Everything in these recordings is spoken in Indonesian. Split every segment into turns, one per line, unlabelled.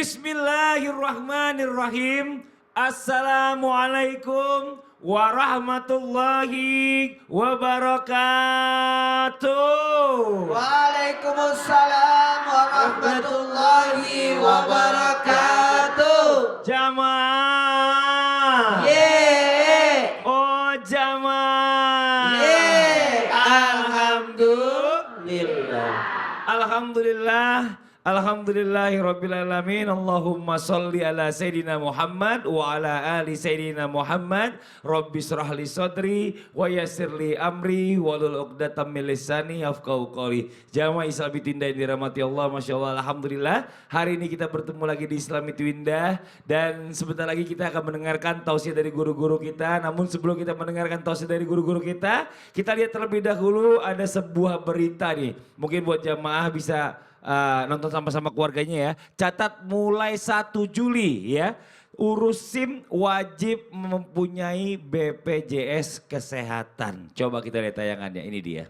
Bismillahirrahmanirrahim. Assalamualaikum warahmatullahi wabarakatuh.
Waalaikumsalam warahmatullahi wabarakatuh.
Jamaah.
Yeay.
Oh jamaah.
Yeay. Alhamdulillah.
Alhamdulillah. Alhamdulillahirrabbilalamin. Allahumma salli ala Sayyidina Muhammad wa ala ali Sayyidina Muhammad. Rabbi srahli sadri wa yassirli amri walul uqdatam min lisani yafqahu qawli. Jamaah Islami Twindah yang dirahmati Allah, Masya Allah, Alhamdulillah. Hari ini kita bertemu lagi di Islami Twindah dan sebentar lagi kita akan mendengarkan tausiah dari guru-guru kita. Namun sebelum kita mendengarkan tausiah dari guru-guru kita lihat terlebih dahulu ada sebuah berita nih. Mungkin buat jamaah bisa nonton sama-sama keluarganya ya. Catat mulai 1 Juli ya. Urus SIM wajib mempunyai BPJS Kesehatan. Coba kita lihat tayangannya, ini dia.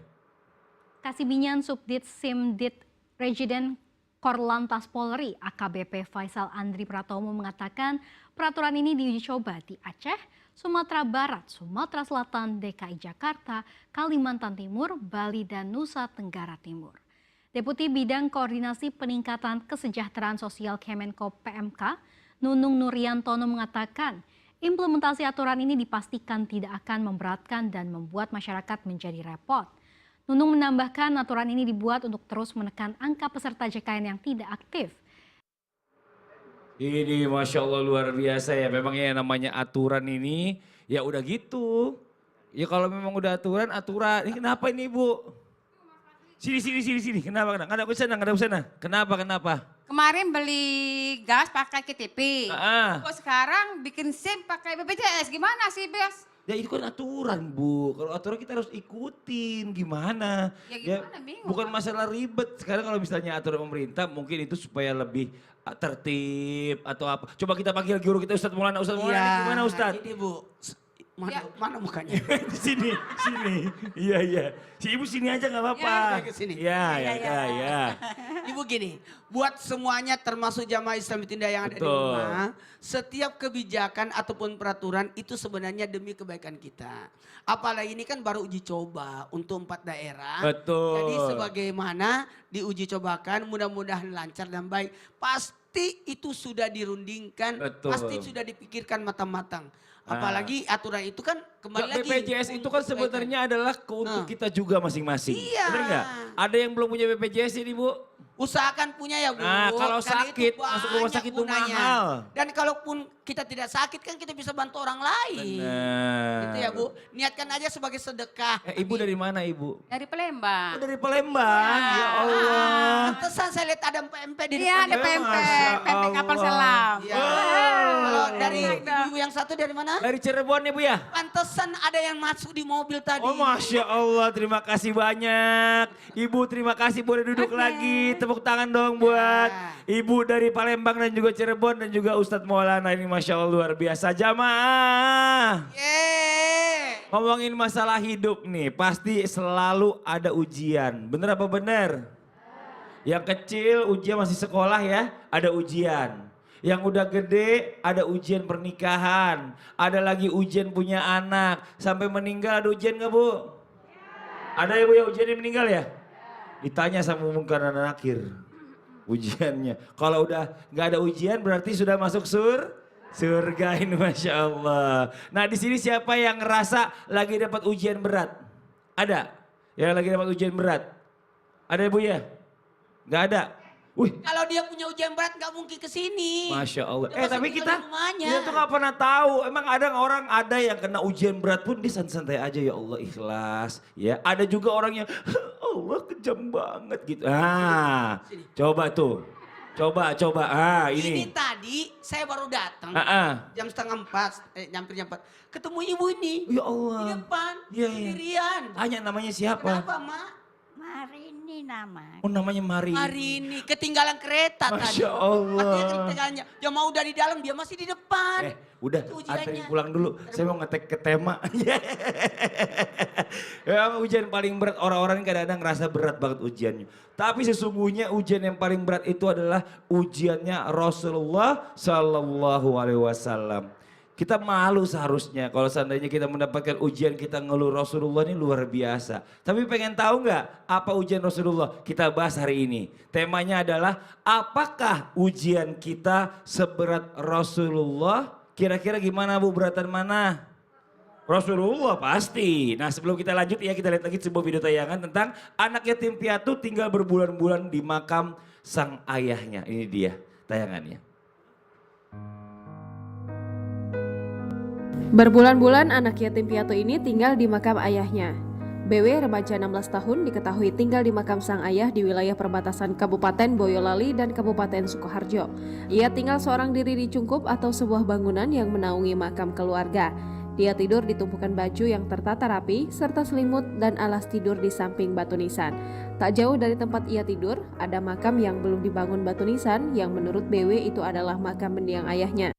Kasibinyan Subdit Simdit Regiden Korlantas Polri AKBP Faisal Andri Pratomo mengatakan peraturan ini diuji coba di Aceh, Sumatera Barat, Sumatera Selatan, DKI Jakarta, Kalimantan Timur, Bali, dan Nusa Tenggara Timur. Deputi Bidang Koordinasi Peningkatan Kesejahteraan Sosial Kemenko PMK, Nunung Nuriantono mengatakan implementasi aturan ini dipastikan tidak akan memberatkan dan membuat masyarakat menjadi repot. Nunung menambahkan aturan ini dibuat untuk terus menekan angka peserta JKN yang tidak aktif.
Ini Masya Allah luar biasa ya, memang ya namanya aturan ini ya udah gitu. Ya kalau memang udah aturan, ini kenapa ini Bu? Sini. Kenapa? Nggak ada kesana. Kenapa?
Kemarin beli gas pakai KTP. Kok sekarang bikin SIM pakai BPJS? Gimana sih, Bes?
Ya itu kan aturan Bu, kalau aturan kita harus ikutin gimana.
Ya gimana, bingung.
Bukan masalah ribet, sekarang kalau misalnya aturan pemerintah mungkin itu supaya lebih tertib atau apa. Coba kita panggil guru kita Ustadz Maulana. Gimana Ustadz?
Ini Bu, mana mukanya?
Di sini. Iya. Si Ibu sini aja nggak apa-apa.
Ya, ke sini.
Ya.
Ibu gini, buat semuanya termasuk jamaah Islami Twindah yang ada di rumah, setiap kebijakan ataupun peraturan itu sebenarnya demi kebaikan kita. Apalagi ini kan baru uji coba untuk 4 daerah.
Betul.
Jadi sebagaimana diuji cobakan, mudah-mudahan lancar dan baik. Pasti itu sudah dirundingkan, pasti sudah dipikirkan matang-matang. Apalagi aturan itu kan kembali lagi.
BPJS itu kan sebenarnya adalah untuk kita juga masing-masing.
Iya.
Benar nggak? Ada yang belum punya BPJS ini Bu?
Usahakan punya ya Bu.
Nah kalau sakit, masuk rumah sakit itu mahal.
Dan kalaupun kita tidak sakit kan kita bisa bantu orang lain.
Benar.
Gitu ya Bu. Niatkan aja sebagai sedekah.
Ibu dari mana Ibu?
Dari Palembang.
Oh, dari Palembang, ya Allah.
Pantesan saya lihat ada PMP di depan.
Iya, ada PMP kapal selam.
Iya. Kalau dari ibu yang satu dari mana?
Dari Cirebon ya Bu ya?
Pantesan ada yang masuk di mobil tadi.
Oh Masya Allah, terima kasih banyak. Ibu terima kasih, boleh duduk lagi. Tepuk tangan dong buat Ibu dari Palembang dan juga Cirebon dan juga Ustadz Maulana. Ini Masya Allah luar biasa. Jamaah. Ngomongin masalah hidup nih, pasti selalu ada ujian. Bener apa bener? Yang kecil ujian masih sekolah ya, ada ujian. Yang udah gede ada ujian pernikahan, ada lagi ujian punya anak, sampai meninggal ada ujian gak Bu? Ada ya Bu ya ujian yang meninggal ya? Ditanya sama Munkar dan Nakir ujiannya. Kalau udah gak ada ujian berarti sudah masuk surga ini Masya Allah. Nah di sini siapa yang ngerasa lagi dapat ujian berat? Ada? Yang lagi dapat ujian berat? Ada ya Bu ya? Gak ada?
Kalau dia punya ujian berat gak mungkin kesini.
Masya Allah.
Dia
Tapi kita tuh gak pernah tahu. Emang orang ada yang kena ujian berat pun dia santai-santai aja ya Allah ikhlas. Ya ada juga orang yang Allah kejam banget gitu. Coba tuh. Coba. Ini
tadi saya baru datang. Jam 3:30, hampir jam 4. Ketemu ibu ini.
Ya Allah.
Di depan.
Iya.
Sendirian.
Tanya namanya siapa?
Kenapa Mak?
Marini nama.
Oh namanya Marini.
Marini, ketinggalan kereta tadi.
Masya Allah.
Artinya ketinggalannya. Dia mau dari dalam, dia masih di depan.
Udah anterin pulang dulu. Saya mau ngetek ke tema. Memang ujian paling berat, orang-orang kadang-kadang ngerasa berat banget ujiannya. Tapi sesungguhnya ujian yang paling berat itu adalah ujiannya Rasulullah Sallallahu Alaihi Wasallam. Kita malu seharusnya kalau seandainya kita mendapatkan ujian kita ngeluh Rasulullah ini luar biasa. Tapi pengen tahu nggak apa ujian Rasulullah? Kita bahas hari ini. Temanya adalah apakah ujian kita seberat Rasulullah? Kira-kira gimana Bu, beratan mana? Rasulullah pasti. Nah sebelum kita lanjut ya kita lihat lagi sebuah video tayangan tentang anak yatim piatu tinggal berbulan-bulan di makam sang ayahnya. Ini dia tayangannya.
Berbulan-bulan anak yatim piatu ini tinggal di makam ayahnya. BW remaja 16 tahun diketahui tinggal di makam sang ayah di wilayah perbatasan Kabupaten Boyolali dan Kabupaten Sukoharjo. Ia tinggal seorang diri di cungkup atau sebuah bangunan yang menaungi makam keluarga. Dia tidur di tumpukan baju yang tertata rapi serta selimut dan alas tidur di samping batu nisan. Tak jauh dari tempat ia tidur, ada makam yang belum dibangun batu nisan yang menurut BW itu adalah makam mendiang ayahnya.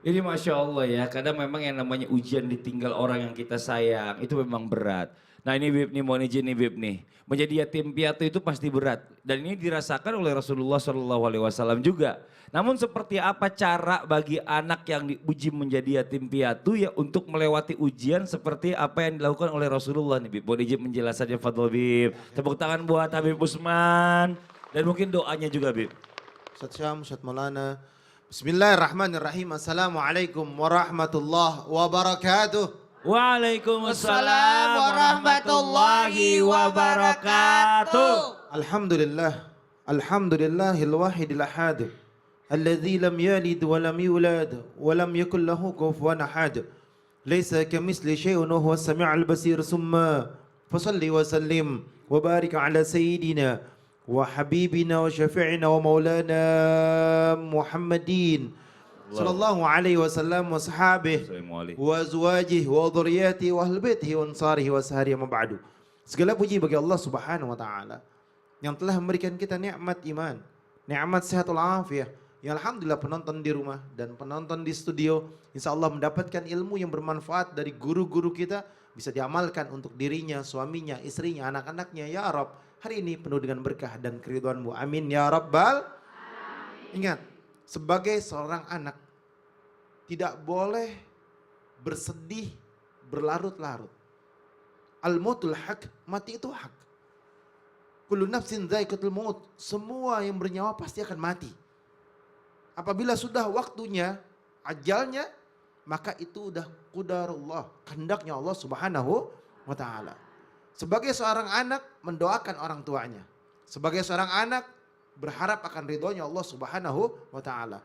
Ini Masya Allah ya, kadang memang yang namanya ujian ditinggal orang yang kita sayang, itu memang berat. Nah ini Bib nih, mohon izin nih Bib nih. Menjadi yatim piatu itu pasti berat. Dan ini dirasakan oleh Rasulullah SAW juga. Namun seperti apa cara bagi anak yang diuji menjadi yatim piatu ya untuk melewati ujian seperti apa yang dilakukan oleh Rasulullah nih Bib. Mohon izin menjelaskannya Fadl Bib. Tepuk tangan buat Habib Usman. Dan mungkin doanya juga Bib.
Ustaz Syam, Ustaz Maulana. Bismillahirrahmanirrahim. Assalamualaikum warahmatullahi wabarakatuh.
Waalaikumsalam warahmatullahi wabarakatuh.
Alhamdulillah. Alhamdulillahil wahidil ahad. Alladzi lam yalid wa lam yulad wa lam yakul lahu kufuwan ahad. Laisa kamitsli syai'un wa huwas sami'ul basir. Summa fasalli wa sallim wa barik ala sayyidina وحبيبنا وشفيعنا ومولانا محمدين صلى الله عليه وسلم وصحابه وأزواجه وذرياته وأهل بيته وأنصاره وأصحابه ما بعد. Segala puji bagi Allah Subhanahu wa taala yang telah memberikan kita nikmat iman, nikmat sehatul afiyah. Yang alhamdulillah penonton di rumah dan penonton di studio insya Allah mendapatkan ilmu yang bermanfaat dari guru-guru kita, bisa diamalkan untuk dirinya, suaminya, istrinya, anak-anaknya. Ya Rabb, hari ini penuh dengan berkah dan keridhaan-Mu. Amin ya Rabbal. Ingat, sebagai seorang anak tidak boleh bersedih berlarut-larut. Al-mautul haq, mati itu hak. Kullu nafsin dha'iqatul maut, semua yang bernyawa pasti akan mati. Apabila sudah waktunya, ajalnya, maka itu udah qadarullah, kehendaknya Allah Subhanahu wa taala. Sebagai seorang anak mendoakan orang tuanya. Sebagai seorang anak berharap akan ridhonya Allah Subhanahu wa taala.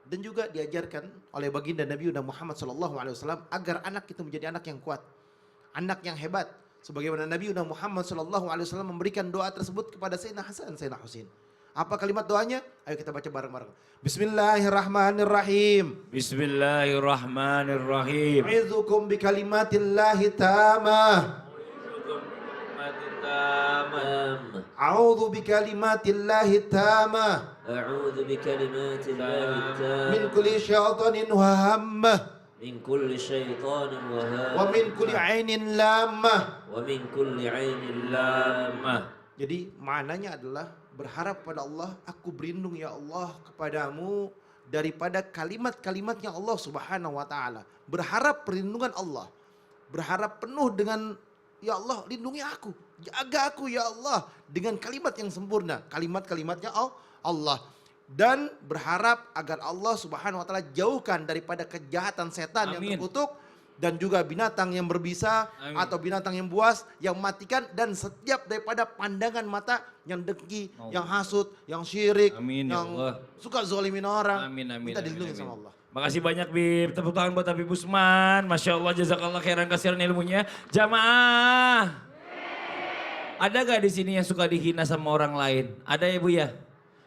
Dan juga diajarkan oleh baginda Nabi Muhammad SAW agar anak itu menjadi anak yang kuat, anak yang hebat. Sebagaimana Nabi Muhammad SAW memberikan doa tersebut kepada Sayyidina Hasan dan Sayyidina Husain. Apa kalimat doanya? Ayo kita baca bareng-bareng. Bismillahirrahmanirrahim.
Bismillahirrahmanirrahim.
A'udzukum bikalimatillahi tamah. A'udzu bikalimatillahi tamah.
أعوذ بكلمات الله التامة
Min kulli syaitanin wa hammah.
من كل شيطان وهامة
Wa min kulli ainin lamah.
ومن كل عين لامة.
Jadi maknanya adalah berharap pada Allah, aku berlindung ya Allah kepadamu daripada kalimat-kalimatnya Allah Subhanahu wa taala. Berharap perlindungan Allah. Berharap penuh dengan ya Allah lindungi aku, jaga aku ya Allah dengan kalimat yang sempurna, kalimat-kalimatnya Allah. Dan berharap agar Allah Subhanahu wa taala jauhkan daripada kejahatan setan yang terkutuk dan juga binatang yang berbisa atau binatang yang buas yang mematikan dan setiap daripada pandangan mata yang dengki, yang hasut, yang syirik, yang suka zalimin orang. Kita dilindungi sama Allah.
Makasih banyak Bib, tepuk tangan buat Habib Usman. Masya Allah, jazakallah khairan kasiran ilmunya. Jamaah, ada gak di sini yang suka dihina sama orang lain? Ada ya Bu ya?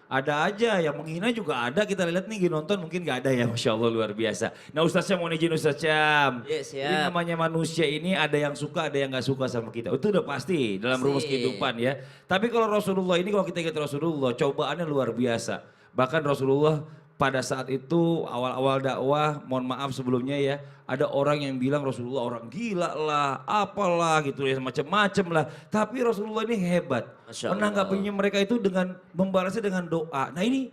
Ada aja, yang menghina juga ada. Kita lihat nih nonton mungkin gak ada ya, Masya Allah luar biasa. Nah Ustaz Syam, mohon izin Ustaz Syam.
Ya, siap.
Ini namanya manusia ini ada yang suka, ada yang gak suka sama kita. Itu udah pasti dalam rumus kehidupan ya. Tapi kalau Rasulullah ini, kalau kita ingat Rasulullah, cobaannya luar biasa. Bahkan Rasulullah pada saat itu awal-awal dakwah, mohon maaf sebelumnya ya, ada orang yang bilang Rasulullah orang gila lah, apalah gitu ya, macam-macam lah. Tapi Rasulullah ini hebat.
Masya Allah.
Menanggapinya mereka itu dengan membalasnya dengan doa. Nah ini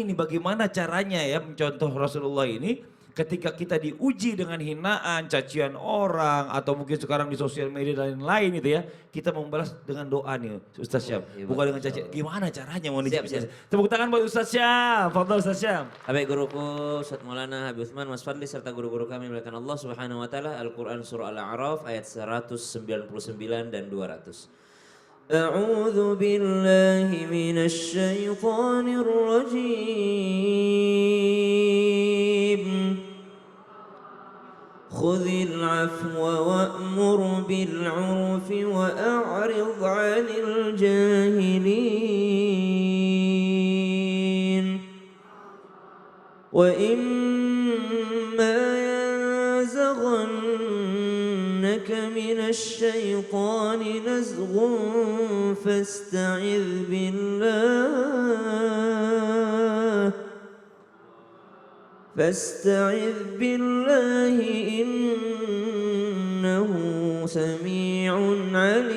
nih bagaimana caranya ya mencontoh Rasulullah ini. Ketika kita diuji dengan hinaan, cacian orang, atau mungkin sekarang di sosial media dan lain-lain itu ya, kita membalas dengan doa nih Ustaz Syam. Bukan dengan cacian, gimana caranya mau
Siap,
dijawab?
siap.
Tepuk tangan buat Ustaz Syam, fadhal Ustaz Syam.
Habib guruku Ustaz Maulana Habib Utsman Mas Fadli serta guru-guru kami melakukan Allah Subhanahu wa taala Al-Qur'an surah Al-A'raf ayat 199 dan 200. A'udzu billahi minasy syaithanir rajim. خذ العفو وأمر بالعرف وأعرض عن الجاهلين وإما ينزغنك من الشيطان نزغ فاستعذ بالله إنه سميع عليم.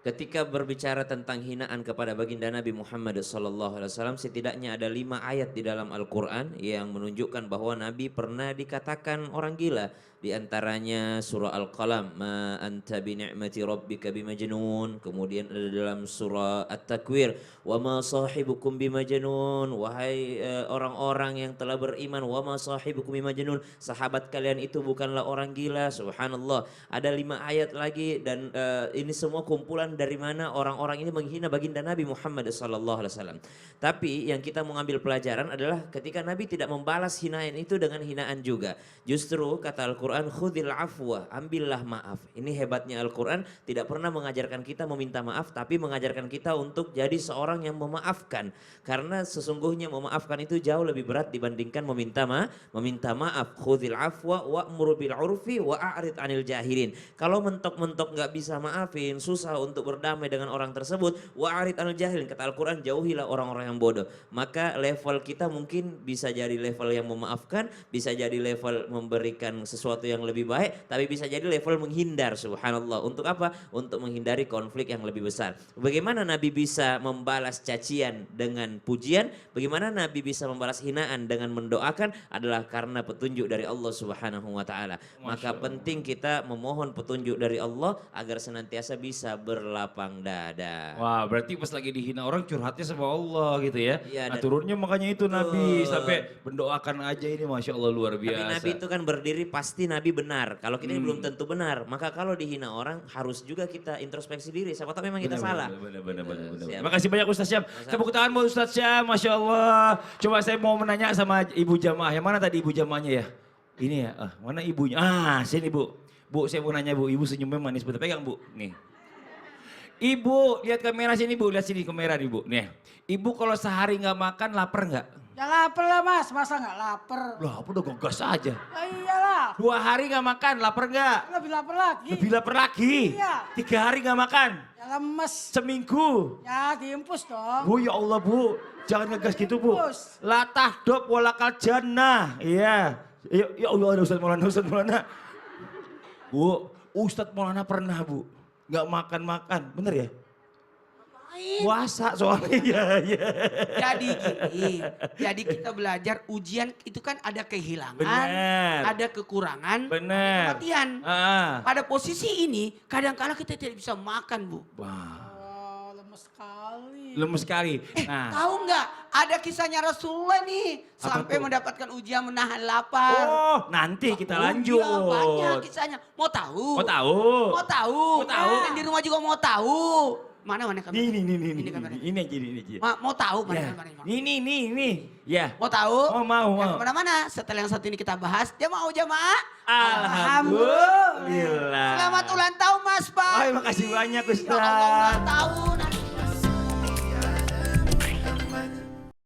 Ketika berbicara tentang hinaan kepada baginda Nabi Muhammad SAW, setidaknya ada 5 ayat di dalam Al-Quran yang menunjukkan bahwa Nabi pernah dikatakan orang gila. Di antaranya surah Al-Qalam, ma anta bi ni'mati rabbika bimajnun. Kemudian ada dalam surah At-Takwir, wa ma sahibukum bimajnun. Wahai orang-orang yang telah beriman, wa ma sahibukum bimajnun. Sahabat kalian itu bukanlah orang gila. Subhanallah. Ada 5 ayat lagi dan ini semua kumpulan dari mana orang-orang ini menghina baginda Nabi Muhammad SAW. Tapi yang kita mengambil pelajaran adalah ketika Nabi tidak membalas hinaan itu dengan hinaan juga. Justru kata Al-Quran, khudil afwa, ambillah maaf. Ini hebatnya Al-Quran, tidak pernah mengajarkan kita meminta maaf, tapi mengajarkan kita untuk jadi seorang yang memaafkan. Karena sesungguhnya memaafkan itu jauh lebih berat dibandingkan meminta maaf. Khudil afwa wa'mur bil urfi wa'arid anil jahilin. Kalau mentok-mentok gak bisa maafin, susah untuk berdamai dengan orang tersebut, wa'arid anil jahilin, kata Al-Quran, jauhilah orang-orang yang bodoh. Maka level kita mungkin bisa jadi level yang memaafkan, bisa jadi level memberikan sesuatu yang lebih baik, tapi bisa jadi level menghindar. Subhanallah. Untuk apa? Untuk menghindari konflik yang lebih besar. Bagaimana Nabi bisa membalas cacian dengan pujian? Bagaimana Nabi bisa membalas hinaan dengan mendoakan? Adalah karena petunjuk dari Allah Subhanahu wa taala. Maka penting kita memohon petunjuk dari Allah agar senantiasa bisa berlapang dada.
Wah, berarti pas lagi dihina orang curhatnya sama Allah gitu ya.
Iya,
Nah,
dan-
turunnya makanya itu Nabi sampai mendoakan aja ini Masya Allah luar biasa.
Tapi Nabi itu kan berdiri pasti Nabi benar. Kalau kita ini belum tentu benar. Maka kalau dihina orang harus juga kita introspeksi diri. Siapa tahu memang kita salah.
Benar.
Siap.
Terima kasih banyak Ustaz Syam. Tepuk tangan buat Ustaz Syam, Masya Allah. Coba saya mau menanya sama ibu jamaah. Yang mana tadi ibu jamaahnya ya? Ini ya, mana ibunya? Sini Bu. Bu, saya mau nanya Bu, ibu senyumnya manis. Betul, pegang Bu. Nih. Ibu, lihat kamera sini Bu, lihat sini kamera nih Bu. Nih, ibu kalau sehari nggak makan lapar nggak?
Ya lapar lah Mas, masa nggak lapar?
Loh, apa udah gas aja.
Ya iyalah,
2 hari nggak makan, lapar nggak?
lebih lapar lagi.
Lebih lapar lagi.
Iya.
3 hari nggak makan.
Ya lemes.
Seminggu.
Ya diimpus dong.
Bu, ya Allah Bu, jangan ngegas gitu Bu.
Bos.
Latah dok walakal jannah. Iya. Ya Allah, ada Ustaz Maulana. Bu, Ustaz Maulana pernah Bu, nggak makan-makan, bener ya? Puasa soalnya. Iya.
Jadi gini, jadi kita belajar ujian itu kan ada kehilangan,
Benar.
ada kekurangan,
Bener.
kematian. Pada posisi ini kadang-kala kita tidak bisa makan Bu.
Wah,
Oh, lemes sekali.
lemes sekali. Nah,
Tahu nggak? Ada kisahnya Rasulullah nih
Apa
sampai
tuh?
mendapatkan ujian menahan lapar.
oh nanti kita lanjut.
Iya, banyak kisahnya. Mau tahu?
Mau tahu?
Mau tahu?
Mau tahu?
Yang di rumah juga mau tahu. Mana kamera?
Ini
kamera.
ini aja.
Mau tahu mana
Ya.
kamera?
Ini. Ya.
Mau tahu?
Oh, mau.
Yang kemana-mana. Setelah yang satu ini kita bahas. Jamaah.
Alhamdulillah.
Selamat ulang tahun Mas Pak.
Makasih banyak
Ya Allah,
Ustaz.
ulang tahun.